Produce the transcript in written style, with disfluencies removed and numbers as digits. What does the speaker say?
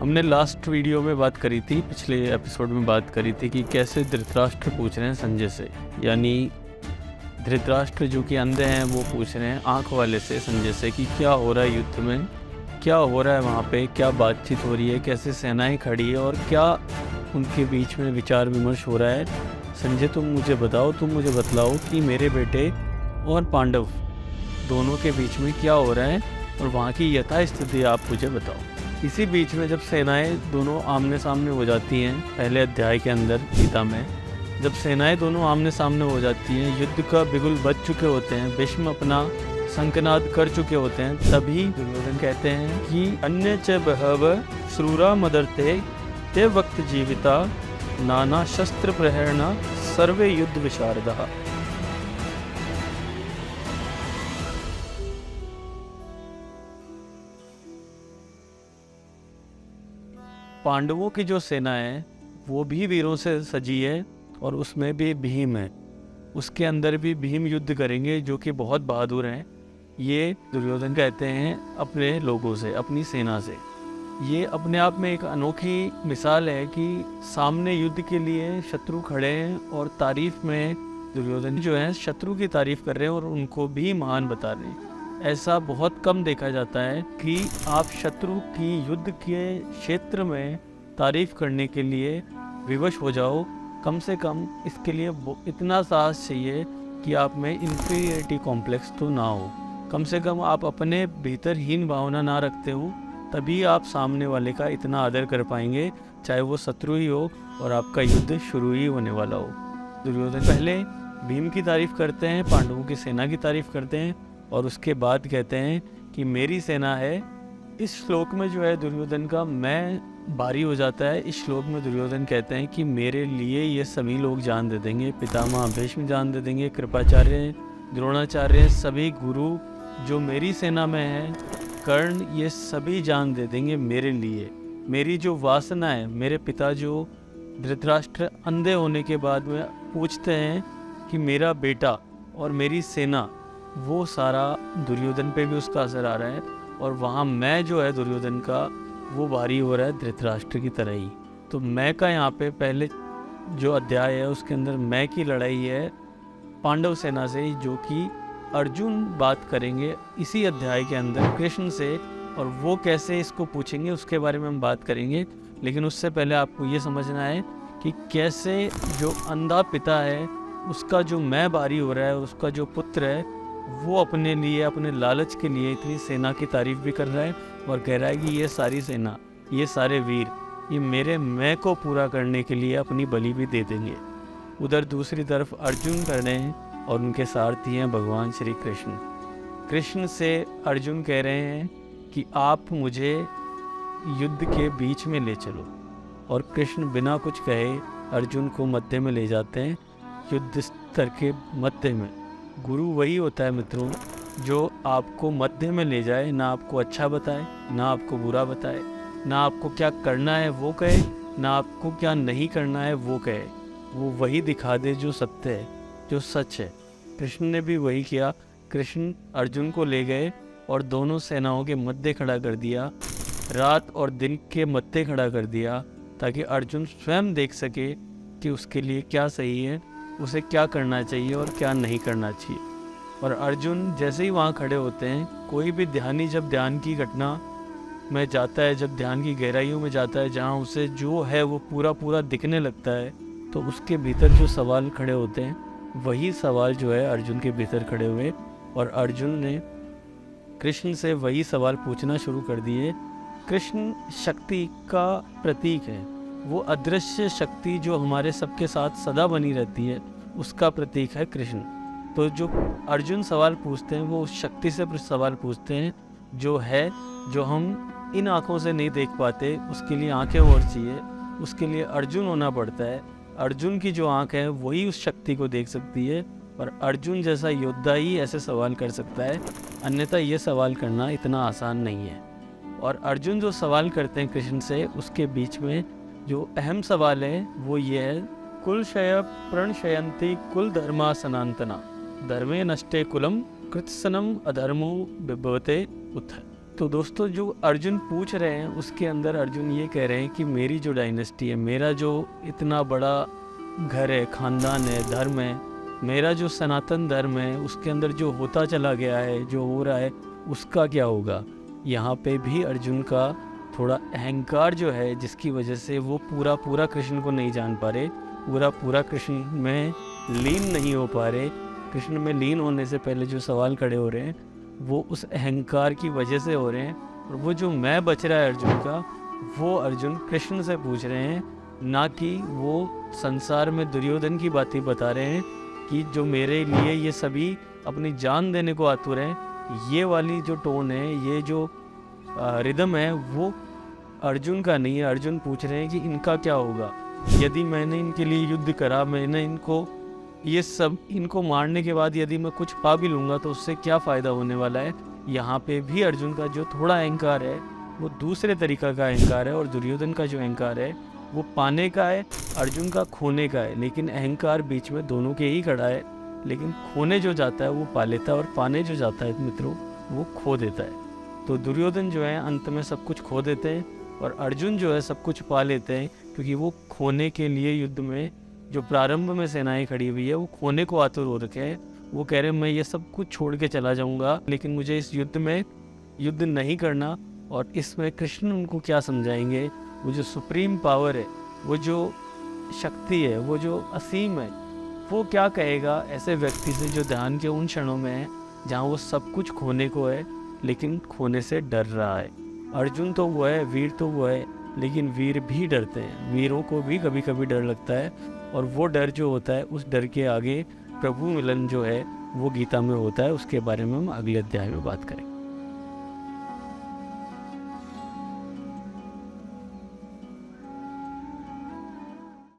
हमने last video में बात करी थी, पिछले एपिसोड में बात करी थी कि कैसे धृतराष्ट्र पूछ रहे हैं संजय से, यानी धृतराष्ट्र जो कि अंधे हैं वो पूछ रहे हैं आँख वाले से संजय से कि क्या हो रहा है युद्ध में, क्या हो रहा है वहाँ पे, क्या बातचीत हो रही है, कैसे सेनाएं खड़ी है और क्या उनके बीच में विचार विमर्श हो रहा है। संजय तुम मुझे बताओ, तुम मुझे बतलाओ कि मेरे बेटे और पांडव दोनों के बीच में क्या हो रहा है और वहाँ की यथा स्थिति आप मुझे बताओ। इसी बीच में जब सेनाएं दोनों आमने सामने हो जाती हैं, पहले अध्याय के अंदर गीता में जब सेनाएं दोनों आमने सामने हो जाती हैं, युद्ध का बिगुल बज चुके होते हैं, भीष्म अपना शंखनाद कर चुके होते हैं, तभी दुर्योधन कहते हैं कि अन्य च बहव श्रूरा मदर्ते ते वक्त जीविता नाना शस्त्र प्रहरण सर्वे युद्ध विशारदा। पांडवों की जो सेना है वो भी वीरों से सजी है और उसमें भी भीम है, उसके अंदर भी भीम युद्ध करेंगे जो कि बहुत बहादुर हैं। ये दुर्योधन कहते हैं अपने लोगों से, अपनी सेना से। ये अपने आप में एक अनोखी मिसाल है कि सामने युद्ध के लिए शत्रु खड़े हैं और तारीफ में दुर्योधन जो है शत्रु की तारीफ कर रहे हैं और उनको भी महान बता रहे हैं। ऐसा बहुत कम देखा जाता है कि आप शत्रु की युद्ध के क्षेत्र में तारीफ करने के लिए विवश हो जाओ। कम से कम इसके लिए इतना साहस चाहिए कि आप में इंफीरियरिटी कॉम्प्लेक्स तो ना हो, कम से कम आप अपने भीतर हीन भावना ना रखते हो, तभी आप सामने वाले का इतना आदर कर पाएंगे, चाहे वो शत्रु ही हो और आपका युद्ध शुरू ही होने वाला हो। दुर्योधन पहले भीम की तारीफ करते हैं, पांडवों की सेना की तारीफ करते हैं और उसके बाद कहते हैं कि मेरी सेना है। इस श्लोक में जो है दुर्योधन का मैं भारी हो जाता है। इस श्लोक में दुर्योधन कहते हैं कि मेरे लिए ये सभी लोग जान दे देंगे, पितामह भीष्म जान दे देंगे, कृपाचार्य, द्रोणाचार्य, सभी गुरु जो मेरी सेना में हैं, कर्ण, ये सभी जान दे देंगे मेरे लिए। मेरी जो वासना है, मेरे पिता जो धृतराष्ट्र अंधे होने के बाद में पूछते हैं कि मेरा बेटा और मेरी सेना, वो सारा दुर्योधन पे भी उसका असर आ रहा है और वहाँ मैं जो है दुर्योधन का वो भारी हो रहा है धृतराष्ट्र की तरह ही। तो मैं का यहाँ पे पहले जो अध्याय है उसके अंदर मैं की लड़ाई है पांडव सेना से, जो कि अर्जुन बात करेंगे इसी अध्याय के अंदर कृष्ण से, और वो कैसे इसको पूछेंगे उसके बारे में हम बात करेंगे। लेकिन उससे पहले आपको ये समझना है कि कैसे जो अंधा पिता है उसका जो मैं भारी हो रहा है, उसका जो पुत्र है वो अपने लिए, अपने लालच के लिए इतनी सेना की तारीफ भी कर रहा है और कह रहा है कि ये सारी सेना, ये सारे वीर, ये मेरे मैं को पूरा करने के लिए अपनी बलि भी दे देंगे। उधर दूसरी तरफ अर्जुन कर रहे हैं और उनके सारथी हैं भगवान श्री कृष्ण। कृष्ण से अर्जुन कह रहे हैं कि आप मुझे युद्ध के बीच में ले चलो, और कृष्ण बिना कुछ कहे अर्जुन को मध्य में ले जाते हैं, युद्ध स्तर के मध्य में। गुरु वही होता है मित्रों जो आपको मध्य में ले जाए, ना आपको अच्छा बताए, ना आपको बुरा बताए, ना आपको क्या करना है वो कहे, ना आपको क्या नहीं करना है वो कहे। वो वही दिखा दे जो सत्य है, जो सच है। कृष्ण ने भी वही किया। कृष्ण अर्जुन को ले गए और दोनों सेनाओं के मध्य खड़ा कर दिया, रात और दिन के मध्य खड़ा कर दिया, ताकि अर्जुन स्वयं देख सके कि उसके लिए क्या सही है, उसे क्या करना चाहिए और क्या नहीं करना चाहिए। और अर्जुन जैसे ही वहाँ खड़े होते हैं, कोई भी ध्यानी जब ध्यान की घटना में जाता है, जब ध्यान की गहराइयों में जाता है, जहाँ उसे जो है वो पूरा पूरा दिखने लगता है, तो उसके भीतर जो सवाल खड़े होते हैं वही सवाल जो है अर्जुन के भीतर खड़े हुए, और अर्जुन ने कृष्ण से वही सवाल पूछना शुरू कर दिए। कृष्ण शक्ति का प्रतीक है, वो अदृश्य शक्ति जो हमारे सबके साथ सदा बनी रहती है, उसका प्रतीक है कृष्ण। तो जो अर्जुन सवाल पूछते हैं वो उस शक्ति से सवाल पूछते हैं जो है, जो हम इन आँखों से नहीं देख पाते, उसके लिए आँखें और चाहिए, उसके लिए अर्जुन होना पड़ता है। अर्जुन की जो आँख है वही उस शक्ति को देख सकती है, और अर्जुन जैसा योद्धा ही ऐसे सवाल कर सकता है, अन्यथा ये सवाल करना इतना आसान नहीं है। और अर्जुन जो सवाल करते हैं कृष्ण से, उसके बीच में जो अहम सवाल है वो ये है, कुल शय प्रणशयंती कुल धर्मा सनातना, धर्मे नष्टे कुलम कृतसनम अधर्मो बिभवते उथ। तो दोस्तों जो अर्जुन पूछ रहे हैं उसके अंदर अर्जुन ये कह रहे हैं कि मेरी जो डायनेस्टी है, मेरा जो इतना बड़ा घर है, खानदान है, धर्म है, मेरा जो सनातन धर्म है, उसके अंदर जो होता चला गया है, जो हो रहा है, उसका क्या होगा। यहाँ पे भी अर्जुन का थोड़ा अहंकार जो है, जिसकी वजह से वो पूरा कृष्ण को नहीं जान पा रहे, पूरा कृष्ण में लीन नहीं हो पा रहे। कृष्ण में लीन होने से पहले जो सवाल खड़े हो रहे हैं वो उस अहंकार की वजह से हो रहे हैं। और वो जो मैं बच रहा है अर्जुन का, वो अर्जुन कृष्ण से पूछ रहे हैं, ना कि वो संसार में दुर्योधन की बातें बता रहे हैं कि जो मेरे लिए ये सभी अपनी जान देने को आतुर हैं। ये वाली जो टोन है, ये जो रिदम है, वो अर्जुन का नहीं है। अर्जुन पूछ रहे हैं कि इनका क्या होगा यदि मैंने इनके लिए युद्ध करा, मैंने इनको मारने के बाद यदि मैं कुछ पा भी लूँगा तो उससे क्या फ़ायदा होने वाला है। यहाँ पे भी अर्जुन का जो थोड़ा अहंकार है वो दूसरे तरीक़ा का अहंकार है, और दुर्योधन का जो अहंकार है वो पाने का है, अर्जुन का खोने का है। लेकिन अहंकार बीच में दोनों के ही खड़ा है। लेकिन खोने जो जाता है वो पा लेता है, और पाने जो जाता है मित्रों वो खो देता है। तो दुर्योधन जो है अंत में सब कुछ खो देते हैं, और अर्जुन जो है सब कुछ पा लेते हैं, क्योंकि वो खोने के लिए युद्ध में जो प्रारंभ में सेनाएं खड़ी हुई है वो खोने को आतुर हो रखे हैं। वो कह रहे हैं मैं ये सब कुछ छोड़ के चला जाऊंगा, लेकिन मुझे इस युद्ध में युद्ध नहीं करना। और इसमें कृष्ण उनको क्या समझाएंगे, वो जो सुप्रीम पावर है, वो जो शक्ति है, वो जो असीम है, वो क्या कहेगा ऐसे व्यक्ति से जो ध्यान के उन क्षणों में है जहाँ वो सब कुछ खोने को है लेकिन खोने से डर रहा है। अर्जुन तो वो है, वीर तो वो है, लेकिन वीर भी डरते हैं, वीरों को भी कभी कभी डर लगता है। और वो डर जो होता है, उस डर के आगे प्रभु मिलन जो है वो गीता में होता है। उसके बारे में हम अगले अध्याय में बात करेंगे।